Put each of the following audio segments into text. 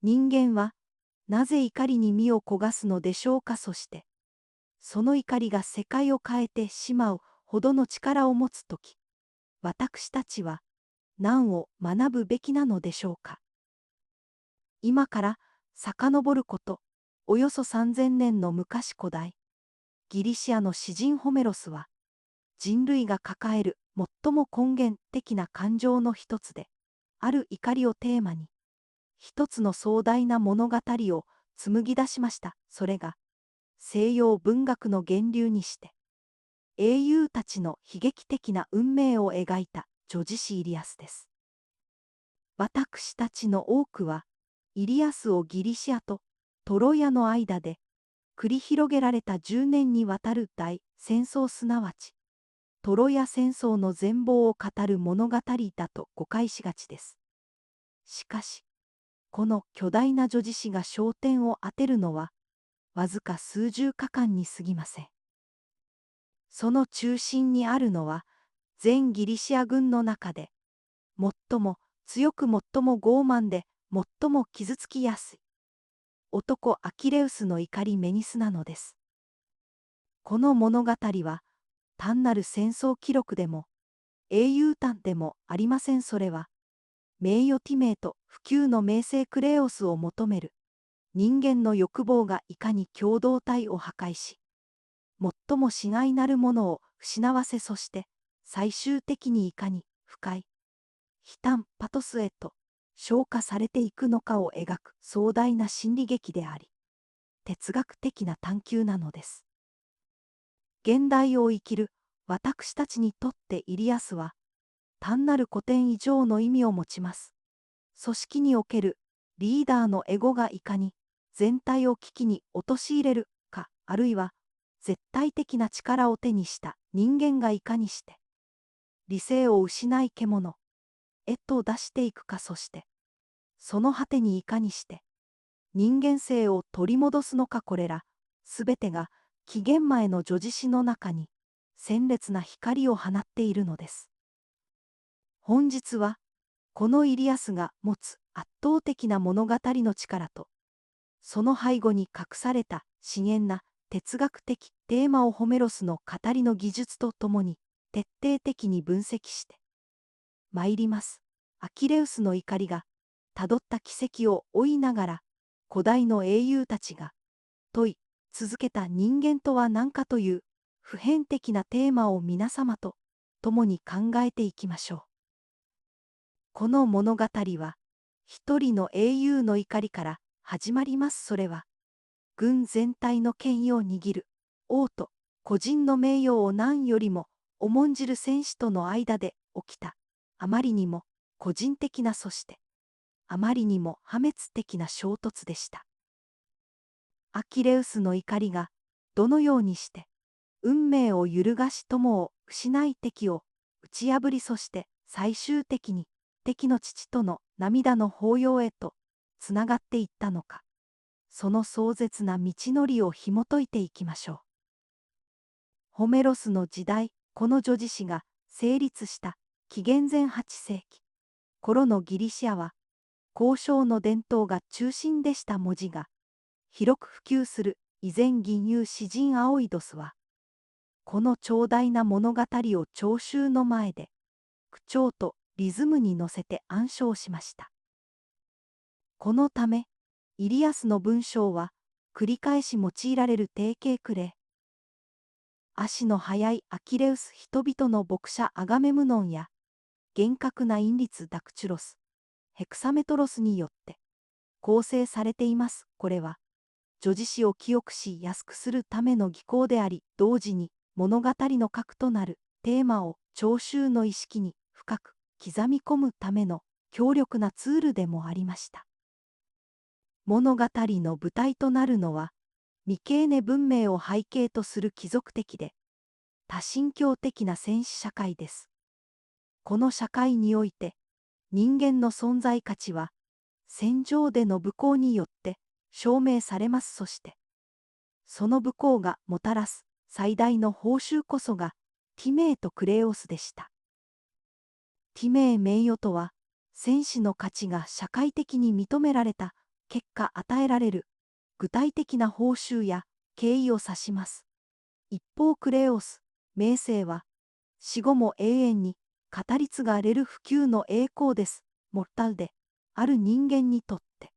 人間はなぜ怒りに身を焦がすのでしょうか。そしてその怒りが世界を変えてしまうほどの力を持つとき、私たちは何を学ぶべきなのでしょうか。今から遡ること、およそ3000年の昔古代、ギリシアの詩人ホメロスは、人類が抱える最も根源的な感情の一つで、ある怒りをテーマに、一つの壮大な物語を紡ぎ出しました。それが、西洋文学の源流にして、英雄たちの悲劇的な運命を描いた女児詩イリアスです。私たちの多くは、イリアスをギリシアとトロイアの間で繰り広げられた10年にわたる大戦争、すなわちトロヤ戦争の全貌を語る物語だと誤解しがちです。しかし、この巨大な女児詩が焦点を当てるのは、わずか数十花巻に過ぎません。その中心にあるのは、全ギリシア軍の中で、最も強く最も傲慢で最も傷つきやすい男アキレウスの怒りメニスなのです。この物語は単なる戦争記録でも英雄譚でもありません。それは名誉ティメーと不朽の名声クレオスを求める人間の欲望がいかに共同体を破壊し、最も至愛なるものを失わせ、そして最終的にいかに深い悲嘆パトスへと昇華されていくのかを描く壮大な心理劇であり、哲学的な探求なのです。現代を生きる私たちにとってイリアスは単なる古典以上の意味を持ちます。組織におけるリーダーのエゴがいかに全体を危機に陥れるか、あるいは絶対的な力を手にした人間がいかにして理性を失い獣へと出していくか、そしてその果てにいかにして人間性を取り戻すのか。これらすべてが紀元前の女児詩の中に鮮烈な光を放っているのです。本日はこのイリアスが持つ圧倒的な物語の力と、その背後に隠された深遠な哲学的テーマをホメロスの語りの技術とともに徹底的に分析して参ります。アキレウスの怒りがたどった軌跡を追いながら、古代の英雄たちが問い続けた人間とは何かという普遍的なテーマを皆様と共に考えていきましょう。この物語は一人の英雄の怒りから始まります。それは軍全体の権威を握る王と個人の名誉を何よりも重んじる戦士との間で起きたあまりにも個人的な、そしてあまりにも破滅的な衝突でした。アキレウスの怒りがどのようにして運命を揺るがし友を失い敵を打ち破り、そして最終的に敵の父との涙の抱擁へとつながっていったのか、その壮絶な道のりを紐解いていきましょう。ホメロスの時代、この女児詩が成立した紀元前8世紀頃のギリシアは、交渉の伝統が中心でした文字が広く普及する以前吟遊詩人アオイドスは、この長大な物語を聴衆の前で口調とリズムに乗せて暗唱しました。このためイリアスの文章は繰り返し用いられる定型句例、足の速いアキレウス、人々の牧者アガメムノンや厳格な韻律ダクチュロス、ヘクサメトロスによって構成されています。これは女児詩を記憶しやすくするための技巧であり、同時に物語の核となるテーマを聴衆の意識に深く刻み込むための強力なツールでもありました。物語の舞台となるのはミケーネ文明を背景とする貴族的で多神教的な戦士社会です。この社会において人間の存在価値は戦場での武功によって証明されます。そしてその武功がもたらす最大の報酬こそがティメーとクレオスでした。ティメー名誉とは戦士の価値が社会的に認められた結果与えられる具体的な報酬や敬意を指します。一方クレオス、名声は、死後も永遠に語り継がれる不朽の栄光です。モルタルである人間にとって。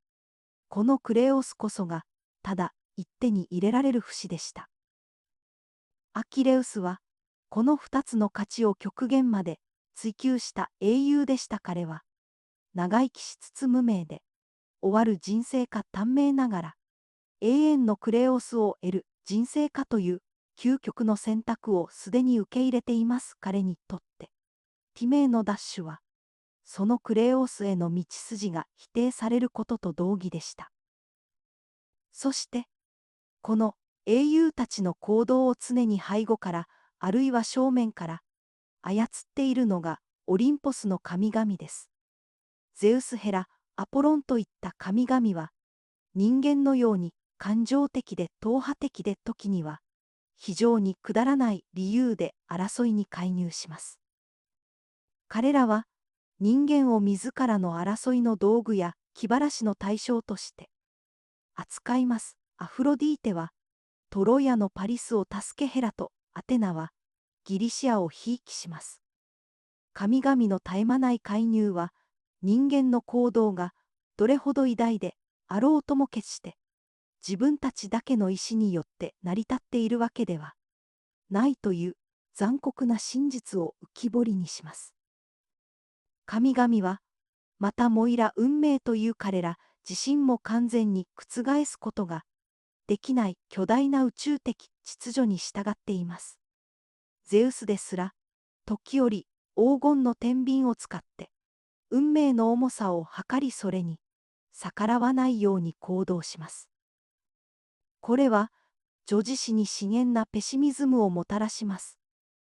このクレオスこそが、ただ一手に入れられる不死でした。アキレウスは、この二つの価値を極限まで追求した英雄でした。彼は、長生きしつつ無名で、終わる人生か短命ながら、永遠のクレオスを得る人生かという究極の選択をすでに受け入れています。彼にとって、ティメイのダッシュは、そのクレオスへの道筋が否定されることと同義でした。そして、この英雄たちの行動を常に背後から、あるいは正面から、操っているのがオリンポスの神々です。ゼウス・ヘラ、アポロンといった神々は、人間のように感情的で党派的で時には、非常にくだらない理由で争いに介入します。彼らは、人間を自らの争いの道具や気晴らしの対象として扱います。アフロディーテは、トロイアのパリスを助けヘラとアテナは、ギリシアをひいきします。神々の絶え間ない介入は、人間の行動がどれほど偉大であろうとも決して、自分たちだけの意志によって成り立っているわけではないという残酷な真実を浮き彫りにします。神々は、またモイラ運命という彼ら自身も完全に覆すことができない巨大な宇宙的秩序に従っています。ゼウスですら、時折黄金の天秤を使って、運命の重さを測りそれに逆らわないように行動します。これは、女子誌に深遠なペシミズムをもたらします。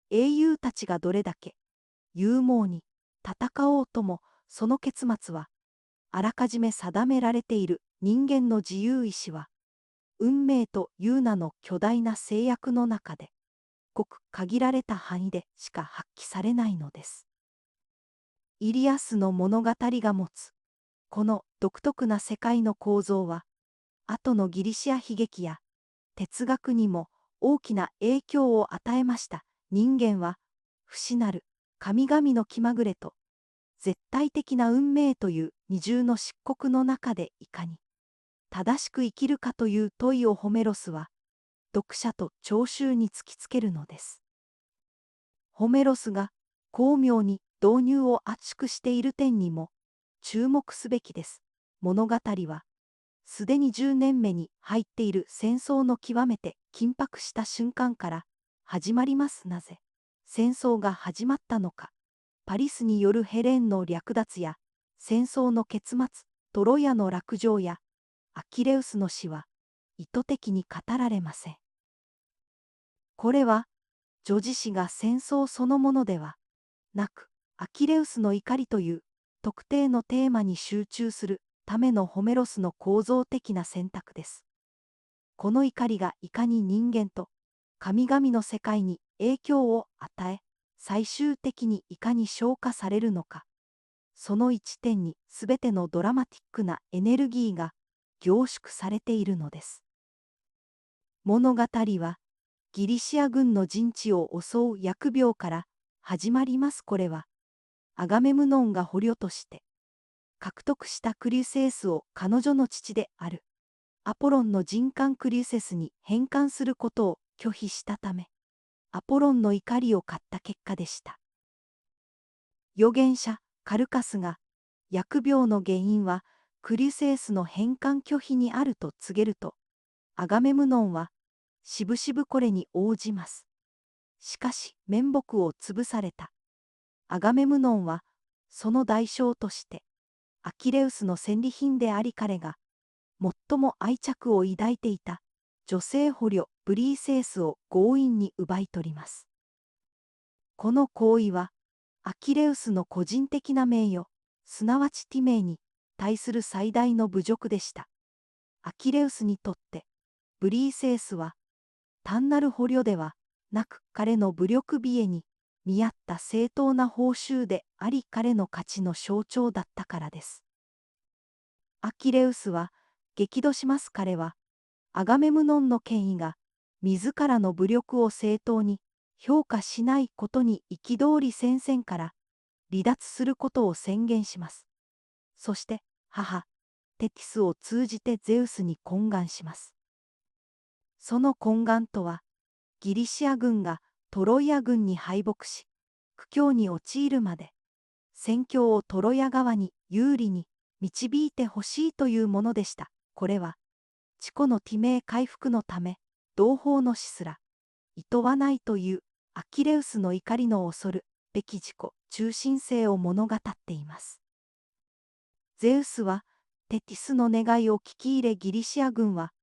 英雄たちがどれだけ勇猛に戦おうとも、その結末は、あらかじめ定められている人間の自由意志は、運命という名の巨大な制約の中で、ごく限られた範囲でしか発揮されないのです。イリアスの物語が持つ、この独特な世界の構造は、後のギリシア悲劇や哲学にも大きな影響を与えました。人間は、不死なる神々の気まぐれと、絶対的な運命という二重の漆黒の中でいかに正しく生きるかという問いをホメロスは、読者と聴衆に突きつけるのです。ホメロスが巧妙に導入を圧縮している点にも注目すべきです。物語は、すでに10年目に入っている戦争の極めて緊迫した瞬間から始まります。なぜ戦争が始まったのか。パリスによるヘレンの略奪や戦争の結末、トロヤの落城やアキレウスの死は意図的に語られません。これは女子誌が戦争そのものではなく、アキレウスの怒りという特定のテーマに集中するためのホメロスの構造的な選択です。この怒りがいかに人間と神々の世界に影響を与え、最終的にいかに消化されるのか。その一点にすべてのドラマティックなエネルギーが凝縮されているのです。物語は、ギリシア軍の陣地を襲う疫病から始まります。これは、アガメムノンが捕虜として獲得したクリュセウスを彼女の父であるアポロンの人冠クリュセスに返還することを拒否したため、アポロンの怒りを買った結果でした。預言者カルカスが、疫病の原因はクリュセウスの返還拒否にあると告げると、アガメムノンはしぶしぶこれに応じます。しかし面目を潰されたアガメムノンは、その代償としてアキレウスの戦利品であり彼が最も愛着を抱いていた女性捕虜ブリーセースを強引に奪い取ります。この行為は、アキレウスの個人的な名誉、すなわちティメイに対する最大の侮辱でした。アキレウスにとって、ブリーセースは、単なる捕虜ではなく彼の武力美へに見合った正当な報酬であり彼の価値の象徴だったからです。アキレウスは、激怒します彼は、アガメムノンの権威が、自らの武力を正当に評価しないことに憤り戦線から離脱することを宣言します。そして、母、テティスを通じてゼウスに懇願します。その懇願とは、ギリシア軍がトロイア軍に敗北し、苦境に陥るまで、戦況をトロヤ側に有利に導いてほしいというものでした。これは、自己の体命回復のため、同胞の死すら、厭わないというアキレウスの怒りの恐るべき自己中心性を物語っています。ゼウスは、テティスの願いを聞き入れギリシア軍は、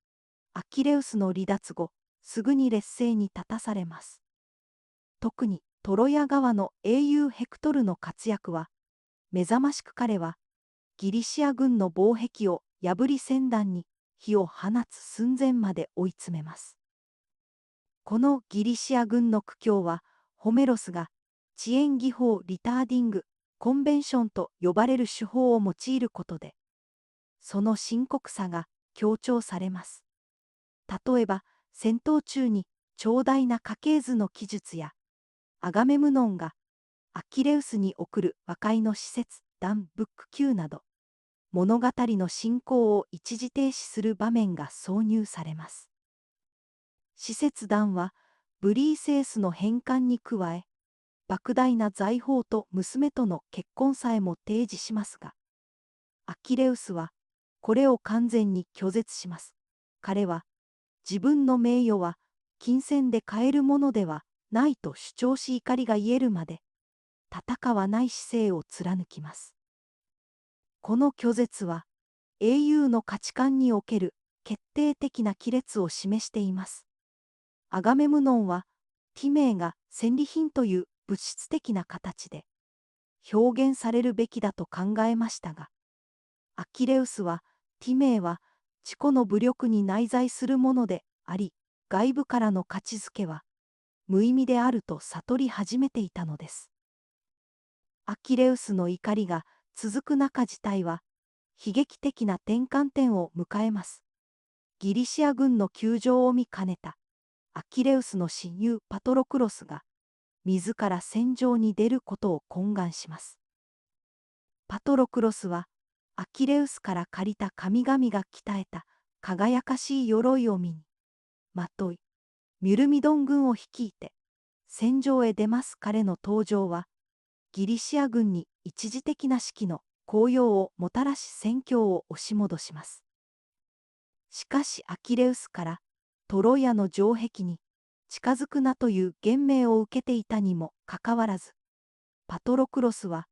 アキレウスの離脱後、すぐに劣勢に立たされます。特にトロヤ側の英雄ヘクトルの活躍は、目覚ましく彼は、ギリシア軍の防壁を破り船団に火を放つ寸前まで追い詰めます。このギリシア軍の苦境は、ホメロスが遅延技法リターディング・コンベンションと呼ばれる手法を用いることで、その深刻さが強調されます。例えば、戦闘中に長大な家系図の記述や、アガメムノンがアキレウスに送る和解の使節談ブック Q など、物語の進行を一時停止する場面が挿入されます。使節談は、ブリーセースの返還に加え、莫大な財宝と娘との結婚さえも提示しますが、アキレウスは、これを完全に拒絶します。彼は、自分の名誉は金銭で買えるものではないと主張し怒りが癒えるまで、戦わない姿勢を貫きます。この拒絶は、英雄の価値観における決定的な亀裂を示しています。アガメムノンは、ティメイが戦利品という物質的な形で表現されるべきだと考えましたが、アキレウスは、ティメイは自己の武力に内在するものであり、外部からの価値づけは無意味であると悟り始めていたのです。アキレウスの怒りが続く中事態は、悲劇的な転換点を迎えます。ギリシア軍の窮状を見かねたアキレウスの親友パトロクロスが、自ら戦場に出ることを懇願します。パトロクロスは、アキレウスから借りた神々が鍛えた輝かしい鎧を身にまとい、ミュルミドン軍を率いて戦場へ出ます。彼の登場は、ギリシア軍に一時的な士気の高揚をもたらし戦況を押し戻します。しかしアキレウスからトロイアの城壁に近づくなという厳命を受けていたにもかかわらず、パトロクロスは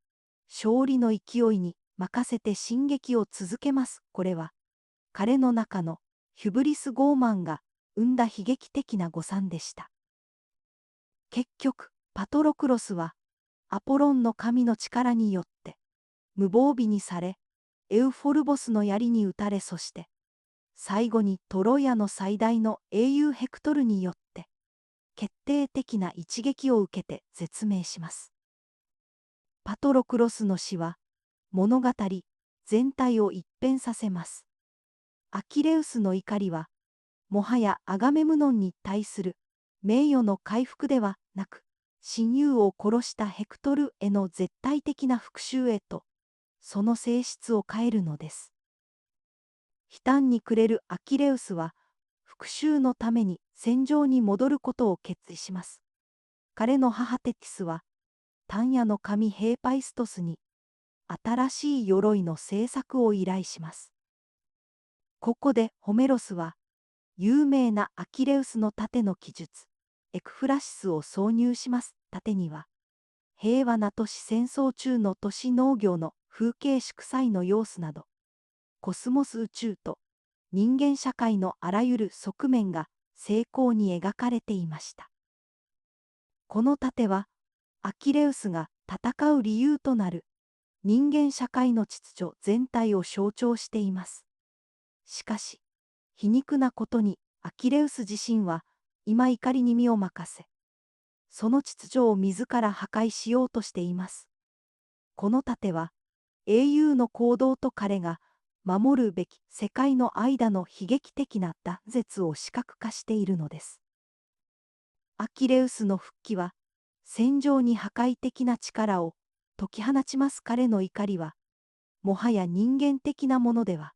勝利の勢いに任せて進撃を続けます。これは彼の中のヒュブリス傲慢が生んだ悲劇的な誤算でした。結局、パトロクロスはアポロンの神の力によって無防備にされ、エウフォルボスの槍に撃たれ、そして最後にトロイアの最大の英雄ヘクトルによって決定的な一撃を受けて絶命します。パトロクロスの死は物語全体を一変させます。アキレウスの怒りはもはやアガメムノンに対する名誉の回復ではなく、親友を殺したヘクトルへの絶対的な復讐へとその性質を変えるのです。悲嘆に暮れるアキレウスは復讐のために戦場に戻ることを決意します。彼の母テティスはタンヤの神ヘーパイストスに新しい鎧の製作を依頼します。ここでホメロスは有名なアキレウスの盾の記述エクフラシスを挿入します。盾には平和な都市戦争中の都市農業の風景祝祭の様子など、コスモス宇宙と人間社会のあらゆる側面が精巧に描かれていました。この盾はアキレウスが戦う理由となる人間社会の秩序全体を象徴しています。しかし、皮肉なことにアキレウス自身は今怒りに身を任せ、その秩序を自ら破壊しようとしています。この盾は英雄の行動と彼が守るべき世界の間の悲劇的な断絶を視覚化しているのです。アキレウスの復帰は、戦場に破壊的な力を解き放ちます。彼の怒りは、もはや人間的なものでは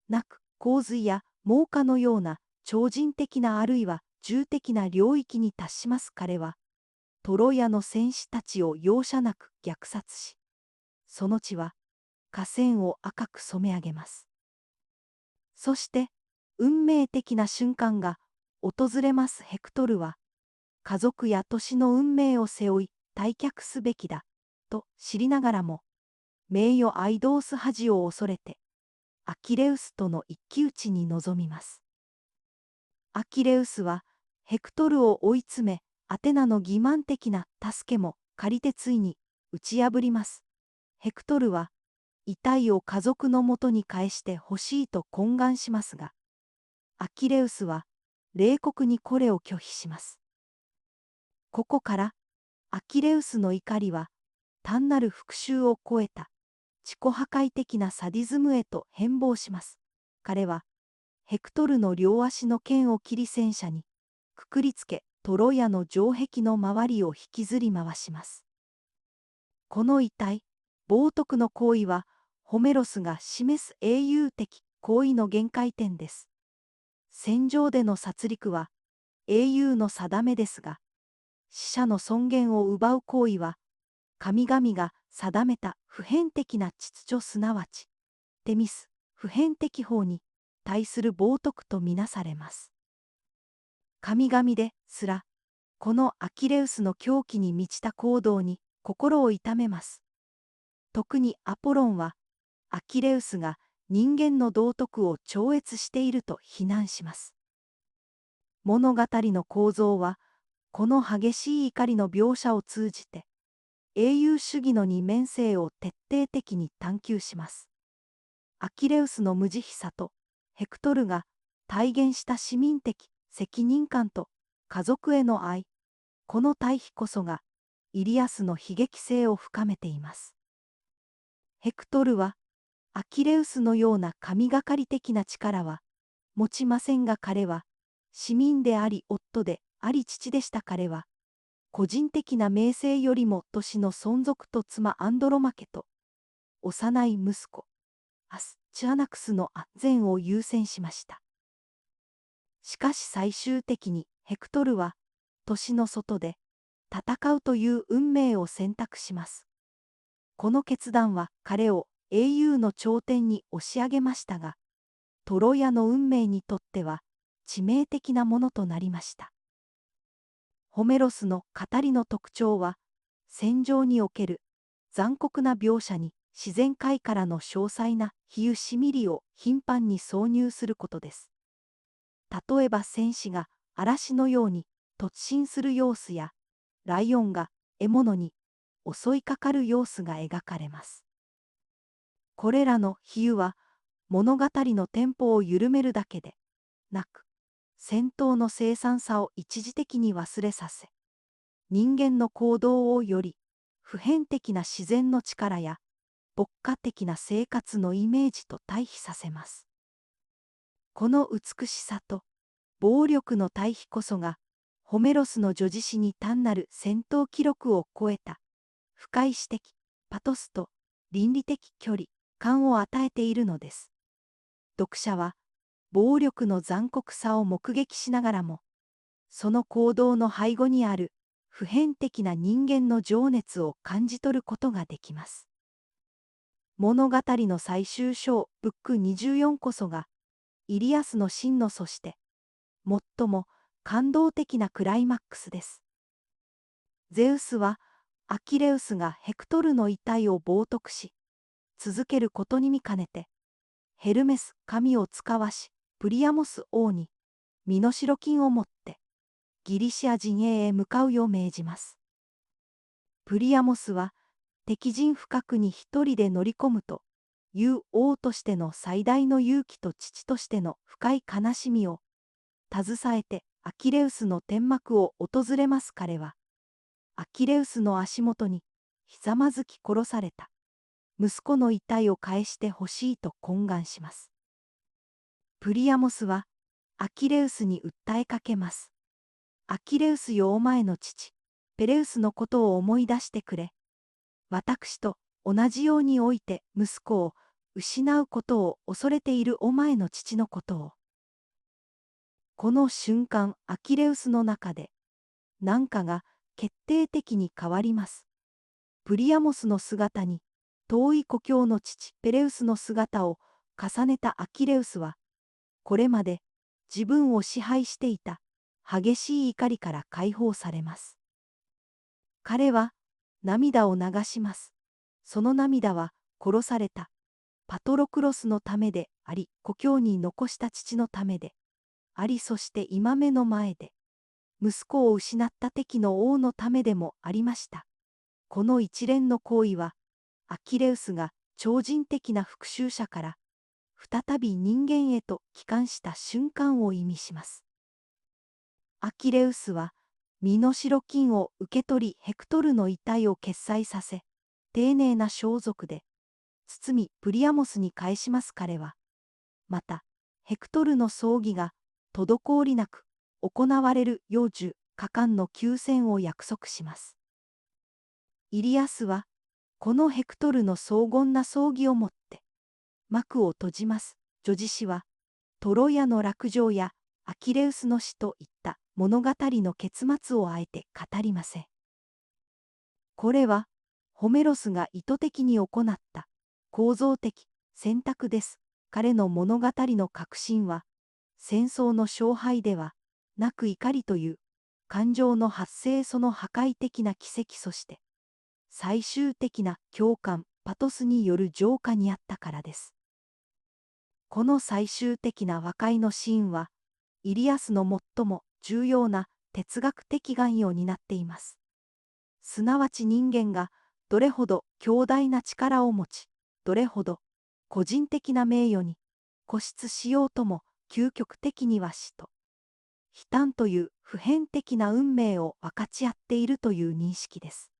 なく、洪水や猛火のような超人的なあるいは重的な領域に達します。彼は、トロヤの戦士たちを容赦なく虐殺し、その地は河川を赤く染め上げます。そして、運命的な瞬間が訪れます。ヘクトルは、家族や都市の運命を背負い退却すべきだ、と知りながらも、名誉アイドース恥を恐れて、アキレウスとの一騎打ちに臨みます。アキレウスは、ヘクトルを追い詰め、アテナの欺瞞的な助けも借りてついに打ち破ります。ヘクトルは、遺体を家族のもとに返してほしいと懇願しますが、アキレウスは冷酷にこれを拒否します。ここから、アキレウスの怒りは、単なる復讐を超えた、自己破壊的なサディズムへと変貌します。彼は、ヘクトルの両足の剣を切り戦車に、くくりつけ、トロヤの城壁の周りを引きずり回します。この遺体、冒涜の行為は、ホメロスが示す英雄的行為の限界点です。戦場での殺戮は英雄の定めですが、死者の尊厳を奪う行為は、神々が定めた普遍的な秩序すなわち、テミス、普遍的法に対する冒涜とみなされます。神々ですら、このアキレウスの狂気に満ちた行動に心を痛めます。特にアポロンは、アキレウスが人間の道徳を超越していると非難します。物語の構造は、この激しい怒りの描写を通じて、英雄主義の二面性を徹底的に探求します。アキレウスの無慈悲さと、ヘクトルが体現した市民的責任感と家族への愛、この対比こそが、イリアスの悲劇性を深めています。ヘクトルは、アキレウスのような神がかり的な力は持ちませんが、彼は市民であり夫であり父でした。彼は個人的な名声よりも年の存続と妻アンドロマケと幼い息子アスチアナクスの安全を優先しました。しかし最終的にヘクトルは年の外で戦うという運命を選択します。この決断は彼を英雄の頂点に押し上げましたが、トロヤの運命にとっては致命的なものとなりました。ホメロスの語りの特徴は、戦場における残酷な描写に自然界からの詳細な比喩シミリを頻繁に挿入することです。例えば戦士が嵐のように突進する様子や、ライオンが獲物に襲いかかる様子が描かれます。これらの比喩は物語のテンポを緩めるだけでなく、戦闘の凄惨さを一時的に忘れさせ、人間の行動をより普遍的な自然の力や牧歌的な生活のイメージと対比させます。この美しさと暴力の対比こそが、ホメロスの叙事詩に単なる戦闘記録を超えた深い詩的パトスと倫理的距離感を与えているのです。読者は暴力の残酷さを目撃しながらも、その行動の背後にある普遍的な人間の情熱を感じ取ることができます。物語の最終章ブック24こそが、イリアスの真のそして最も感動的なクライマックスです。ゼウスはアキレウスがヘクトルの遺体を冒涜し続けることに見かねて、ヘルメス神を遣わしプリアモス王に身代金を持ってギリシア陣営へ向かうよう命じます。プリアモスは敵陣深くに一人で乗り込むという王としての最大の勇気と父としての深い悲しみを携えてアキレウスの天幕を訪れます。彼はアキレウスの足元にひざまずき殺された息子の遺体を返してほしいと懇願します。プリアモスはアキレウスに訴えかけます。アキレウスよ、お前の父、ペレウスのことを思い出してくれ。私と同じようにおいて息子を失うことを恐れているお前の父のことを。この瞬間、アキレウスの中で何かが決定的に変わります。プリアモスの姿に遠い故郷の父ペレウスの姿を重ねたアキレウスは、これまで自分を支配していた激しい怒りから解放されます。彼は涙を流します。その涙は殺されたパトロクロスのためであり、故郷に残した父のためであり、そして今目の前で息子を失った敵の王のためでもありました。この一連の行為は、アキレウスが超人的な復讐者から再び人間へと帰還した瞬間を意味します。アキレウスは身代金を受け取り、ヘクトルの遺体を決済させ、丁寧な装束で包みプリアモスに返します。彼はまたヘクトルの葬儀が滞りなく行われるよう10日間の休戦を約束します。イリアスはこのヘクトルの荘厳な葬儀をもって幕を閉じます。女子詩はトロヤの落城やアキレウスの死といった物語の結末をあえて語りません。これはホメロスが意図的に行った構造的選択です。彼の物語の核心は戦争の勝敗ではなく、怒りという感情の発生、その破壊的な奇跡、そして最終的な共感パトスによる浄化にあったからです。この最終的な和解のシーンはイリアスの最も重要な哲学的概要になっています。すなわち人間がどれほど強大な力を持ち、どれほど個人的な名誉に固執しようとも、究極的には死と悲嘆という普遍的な運命を分かち合っているという認識です。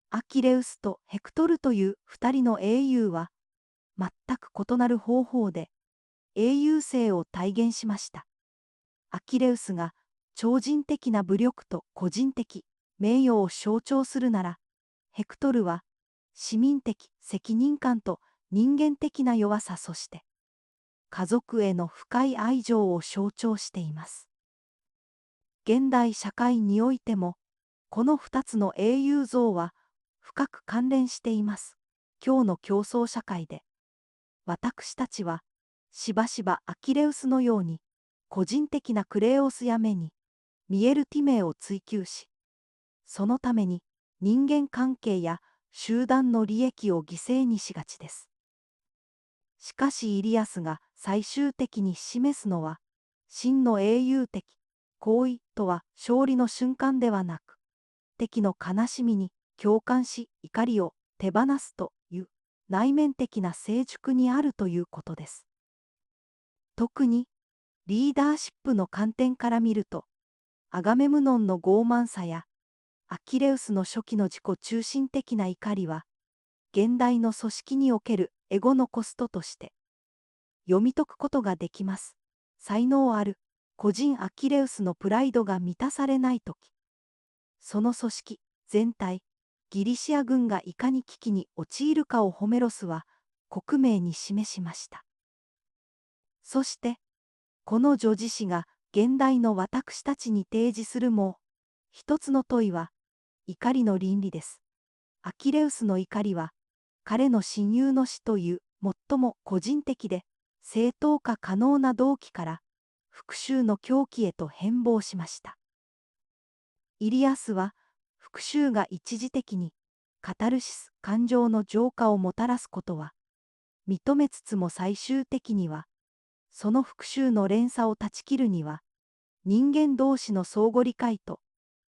アキレウスとヘクトルという2人の英雄は全く異なる方法で英雄性を体現しました。アキレウスが超人的な武力と個人的名誉を象徴するなら、ヘクトルは市民的責任感と人間的な弱さ、そして家族への深い愛情を象徴しています。現代社会においてもこの2つの英雄像は深く関連しています。今日の競争社会で私たちはしばしばアキレウスのように個人的なクレオスや目に見えるティメを追求し、そのために人間関係や集団の利益を犠牲にしがちです。しかしイリアスが最終的に示すのは、真の英雄的行為とは勝利の瞬間ではなく、敵の悲しみに共感し怒りを手放すという内面的な成熟にあるということです。特にリーダーシップの観点から見ると、アガメムノンの傲慢さやアキレウスの初期の自己中心的な怒りは、現代の組織におけるエゴのコストとして読み解くことができます。才能ある個人アキレウスのプライドが満たされないとき、その組織全体、ギリシア軍がいかに危機に陥るかをホメロスは克明に示しました。そして、この女子誌が現代の私たちに提示するもう一つの問いは、怒りの倫理です。アキレウスの怒りは、彼の親友の死という最も個人的で正当化可能な動機から復讐の狂気へと変貌しました。イリアスは復讐が一時的にカタルシス感情の浄化をもたらすことは認めつつも、最終的にはその復讐の連鎖を断ち切るには人間同士の相互理解と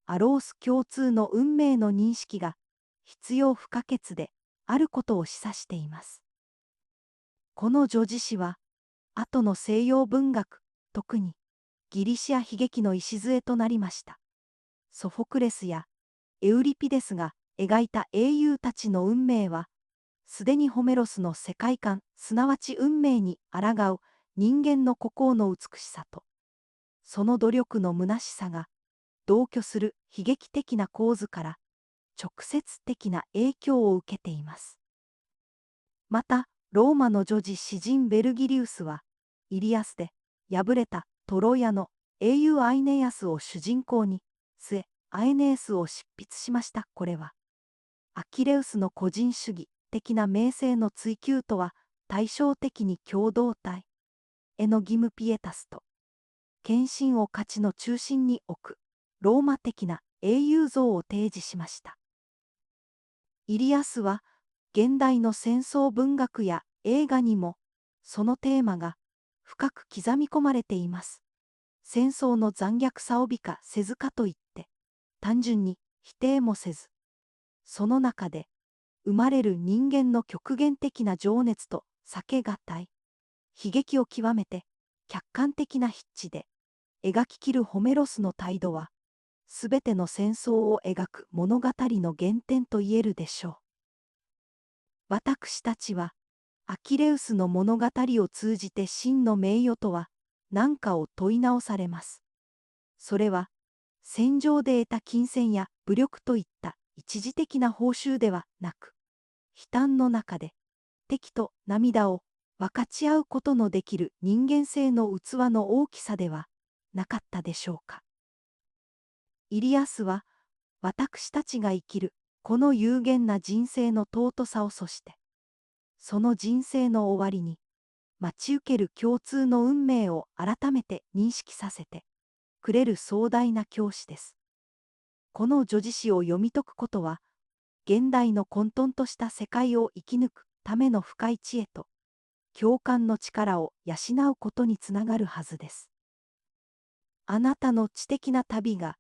アロース共通の運命の認識が必要不可欠であることを示唆しています。この女子誌は後の西洋文学、特にギリシア悲劇の礎となりました。ソフォクレスやエウリピデスが描いた英雄たちの運命は、すでにホメロスの世界観、すなわち運命に抗う人間の孤高の美しさと、その努力の虚しさが、同居する悲劇的な構図から直接的な影響を受けています。また、ローマの女児詩人ベルギリウスは、イリアスで敗れたトロイアの英雄アイネアスを主人公に、末、アエネースを執筆しました。これは、アキレウスの個人主義的な名声の追求とは対照的に共同体、エノギムピエタスと、献身を価値の中心に置く、ローマ的な英雄像を提示しました。イリアスは、現代の戦争文学や映画にも、そのテーマが深く刻み込まれています。戦争の残虐さを美化せずかといって、単純に否定もせず、その中で生まれる人間の極限的な情熱と避けがたい悲劇を極めて客観的な筆致で描ききるホメロスの態度は、すべての戦争を描く物語の原点と言えるでしょう。私たちは、アキレウスの物語を通じて真の名誉とは何かを問い直されます。それは、戦場で得た金銭や武力といった一時的な報酬ではなく、悲嘆の中で敵と涙を分かち合うことのできる人間性の器の大きさではなかったでしょうか。イリアスは、私たちが生きるこの有限な人生の尊さをそして、その人生の終わりに待ち受ける共通の運命を改めて認識させてくれる壮大な教師です。この叙事詩を読み解くことは、現代の混沌とした世界を生き抜くための深い知恵と共感の力を養うことにつながるはずです。あなたの知的な旅が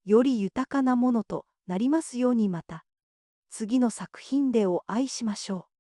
より豊かなものとなりますように。また次の作品でお会いしましょう。